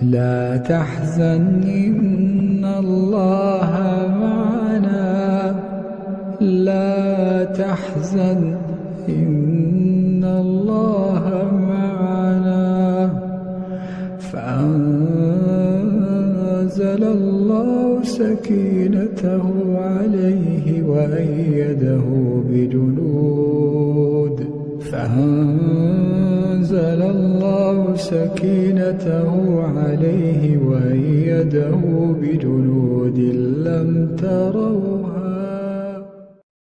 لا تحزن إن الله معنا، لا تحزن إن الله معنا. فأنزل الله سكينته عليه وأيده بجنود، فأنزل الله سكينته عليه وأيده بجنود لم تروها.